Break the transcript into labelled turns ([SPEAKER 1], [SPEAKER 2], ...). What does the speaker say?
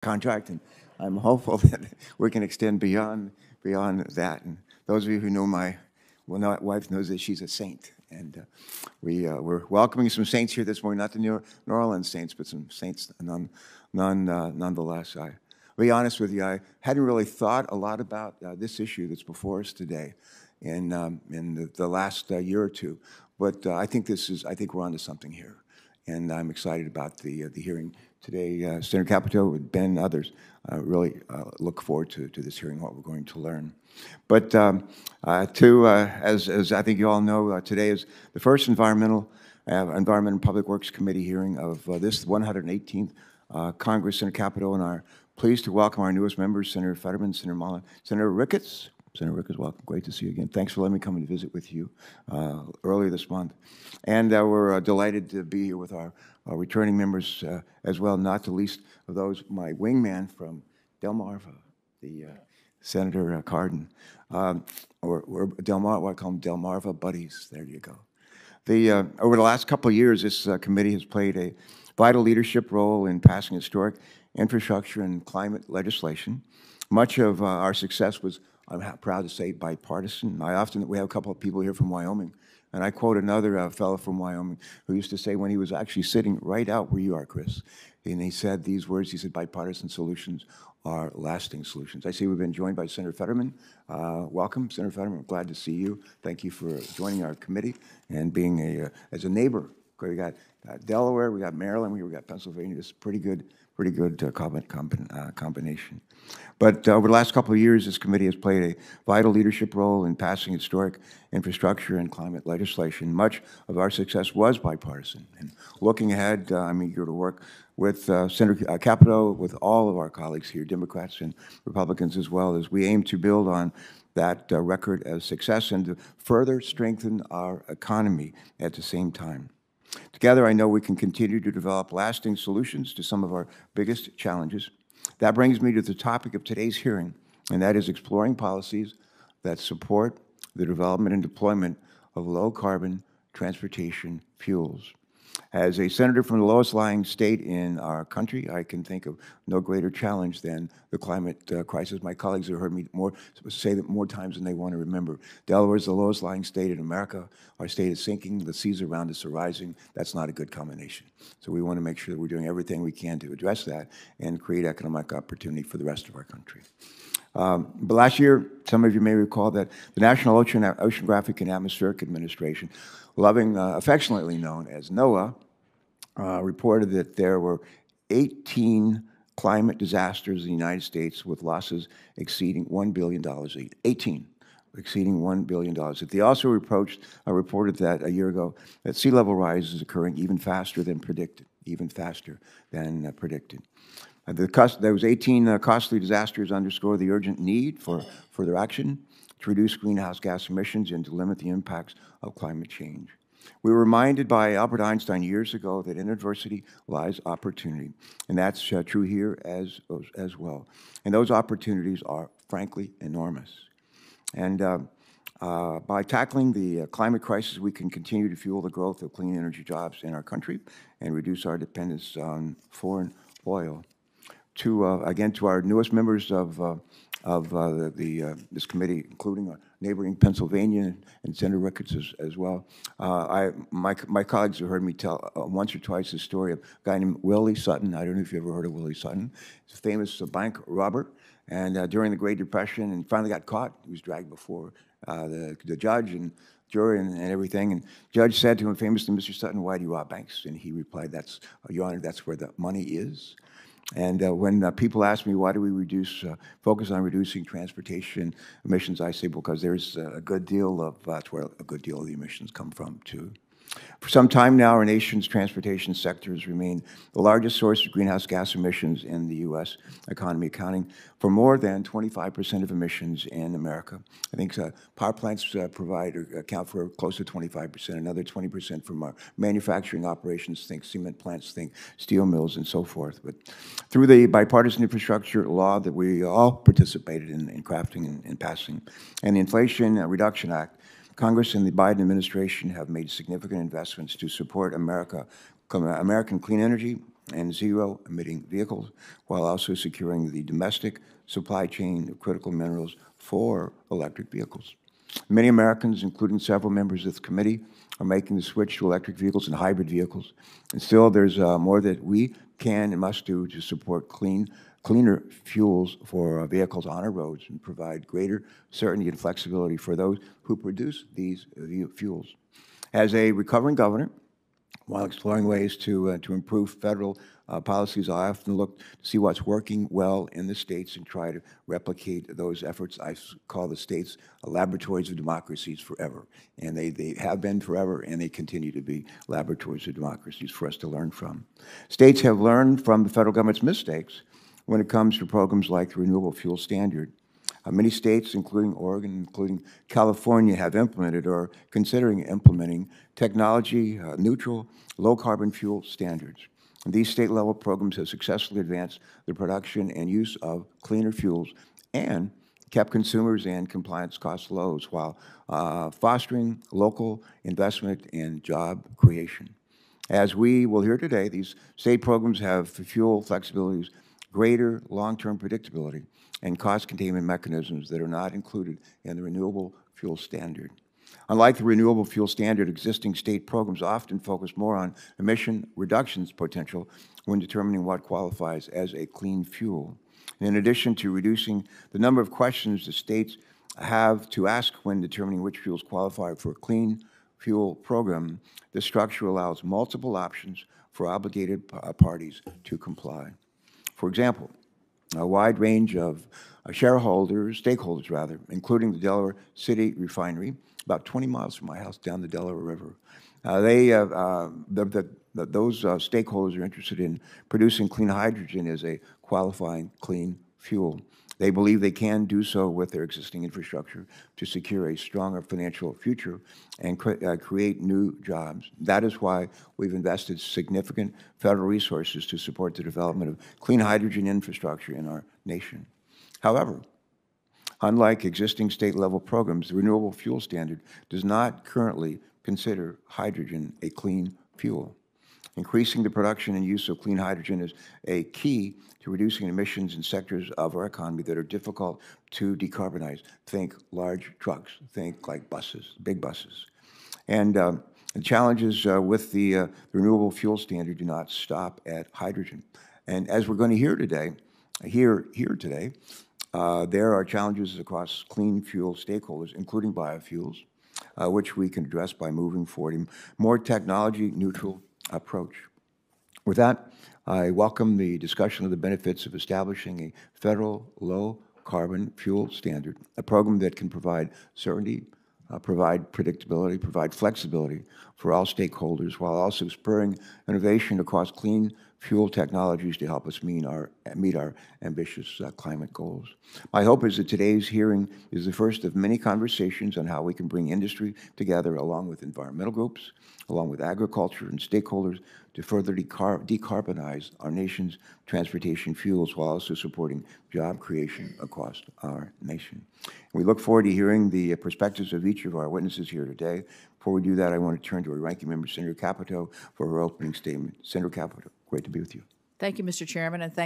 [SPEAKER 1] contract, and I'm hopeful that we can extend beyond that. And those of you who know my wife knows that she's a saint, and we're welcoming some saints here this morning. Not the New Orleans saints, but some saints nonetheless. I'll be honest with you, I hadn't really thought a lot about this issue that's before us today in the last year or two, but I think we're onto something here, and I'm excited about the hearing today. Senator Capito, with Ben and others, really look forward to this hearing, what we're going to learn. But as I think you all know, today is the first Environment and Public Works Committee hearing of this 118th Congress. Senator Capito and I are pleased to welcome our newest members, Senator Fetterman, Senator Mullen, Senator Ricketts. Senator Ricketts, welcome. Great to see you again. Thanks for letting me come and visit with you earlier this month. And we're delighted to be here with our returning members as well, not the least of those, my wingman from Delmarva, the Senator Cardin, or Delmarva, I call them Delmarva buddies. There you go. Over the last couple of years, this committee has played a vital leadership role in passing historic infrastructure and climate legislation. Much of our success was, I'm proud to say, bipartisan. We have a couple of people here from Wyoming, and I quote another fellow from Wyoming who used to say, when he was actually sitting right out where you are, Chris, and he said these words, he said, bipartisan solutions are lasting solutions. I see we've been joined by Senator Fetterman. Welcome, Senator Fetterman. We're glad to see you. Thank you for joining our committee and being as a neighbor. We got Delaware, we got Maryland, we got Pennsylvania. This is pretty good combination. But over the last couple of years, this committee has played a vital leadership role in passing historic infrastructure and climate legislation. Much of our success was bipartisan. And looking ahead, I'm eager to work with Senator Capito, with all of our colleagues here, Democrats and Republicans as well, as we aim to build on that record of success and to further strengthen our economy at the same time. Together, I know we can continue to develop lasting solutions to some of our biggest challenges. That brings me to the topic of today's hearing, and that is exploring policies that support the development and deployment of low-carbon transportation fuels. As a senator from the lowest-lying state in our country, I can think of no greater challenge than the climate crisis. My colleagues have heard me say that more times than they want to remember. Delaware is the lowest-lying state in America. Our state is sinking. The seas around us are rising. That's not a good combination. So we want to make sure that we're doing everything we can to address that and create economic opportunity for the rest of our country. But last year, some of you may recall that the National Oceanographic and Atmospheric Administration, affectionately known as NOAA, reported that there were 18 climate disasters in the United States with losses exceeding $1 billion each. 18, exceeding $1 billion. They also reported that a year ago that sea level rise is occurring even faster than predicted, Those 18 costly disasters underscore the urgent need for further action to reduce greenhouse gas emissions and to limit the impacts of climate change. We were reminded by Albert Einstein years ago that in adversity lies opportunity, and that's true here as well. And those opportunities are, frankly, enormous. And by tackling the climate crisis, we can continue to fuel the growth of clean energy jobs in our country and reduce our dependence on foreign oil. Again, to our newest members of this committee, including our neighboring Pennsylvania and Senator Ricketts as well. My colleagues have heard me tell once or twice the story of a guy named Willie Sutton. I don't know if you ever heard of Willie Sutton. He's a famous bank robber, and during the Great Depression, and finally got caught. He was dragged before the judge and jury and everything. And the judge said to him famously, "Mr. Sutton, why do you rob banks?" And he replied, "Your Honor, that's where the money is." And when people ask me, why do we focus on reducing transportation emissions, I say, because there's a good deal of, that's where a good deal of the emissions come from, too. For some time now, our nation's transportation sector has remained the largest source of greenhouse gas emissions in the U.S. economy, accounting for more than 25% of emissions in America. I think power plants account for close to 25%, another 20% from our manufacturing operations, think cement plants, think steel mills, and so forth. But through the bipartisan infrastructure law that we all participated in crafting and passing, and the Inflation Reduction Act, Congress and the Biden administration have made significant investments to support American clean energy, and zero-emitting vehicles, while also securing the domestic supply chain of critical minerals for electric vehicles. Many Americans, including several members of the committee, are making the switch to electric vehicles and hybrid vehicles. And still, there's more that we can and must do to support cleaner fuels for vehicles on our roads and provide greater certainty and flexibility for those who produce these fuels. As a recovering governor, while exploring ways to improve federal policies, I often look to see what's working well in the states and try to replicate those efforts. I call the states laboratories of democracies forever, and they have been forever, and they continue to be laboratories of democracies for us to learn from. States have learned from the federal government's mistakes when it comes to programs like the Renewable Fuel Standard. Many states, including Oregon, including California, have implemented or are considering implementing technology-neutral, low-carbon fuel standards. And these state-level programs have successfully advanced the production and use of cleaner fuels and kept consumers and compliance costs low while fostering local investment and job creation. As we will hear today, these state programs have fuel flexibilities, greater long-term predictability, and cost containment mechanisms that are not included in the Renewable Fuel Standard. Unlike the Renewable Fuel Standard, existing state programs often focus more on emission reductions potential when determining what qualifies as a clean fuel. And in addition to reducing the number of questions the states have to ask when determining which fuels qualify for a clean fuel program, this structure allows multiple options for obligated parties to comply. For example, a wide range of stakeholders rather, including the Delaware City Refinery, about 20 miles from my house down the Delaware River. Those stakeholders are interested in producing clean hydrogen as a qualifying clean fuel. They believe they can do so with their existing infrastructure to secure a stronger financial future and create new jobs. That is why we've invested significant federal resources to support the development of clean hydrogen infrastructure in our nation. However, unlike existing state-level programs, the Renewable Fuel Standard does not currently consider hydrogen a clean fuel. Increasing the production and use of clean hydrogen is a key to reducing emissions in sectors of our economy that are difficult to decarbonize. Think large trucks, think like buses, big buses. And the challenges with the Renewable Fuel Standard do not stop at hydrogen. And as we're going to hear today, there are challenges across clean fuel stakeholders, including biofuels, which we can address by moving forward a more technology-neutral approach. With that, I welcome the discussion of the benefits of establishing a federal low-carbon fuel standard, a program that can provide certainty, provide predictability, provide flexibility for all stakeholders, while also spurring innovation across clean fuel technologies to help us meet our ambitious climate goals. My hope is that today's hearing is the first of many conversations on how we can bring industry together along with environmental groups, along with agriculture and stakeholders to further decarbonize our nation's transportation fuels while also supporting job creation across our nation. We look forward to hearing the perspectives of each of our witnesses here today. Before we do that, I want to turn to our ranking member, Senator Capito, for her opening statement. Senator Capito, great to be with you.
[SPEAKER 2] Thank you, Mr. Chairman, and thank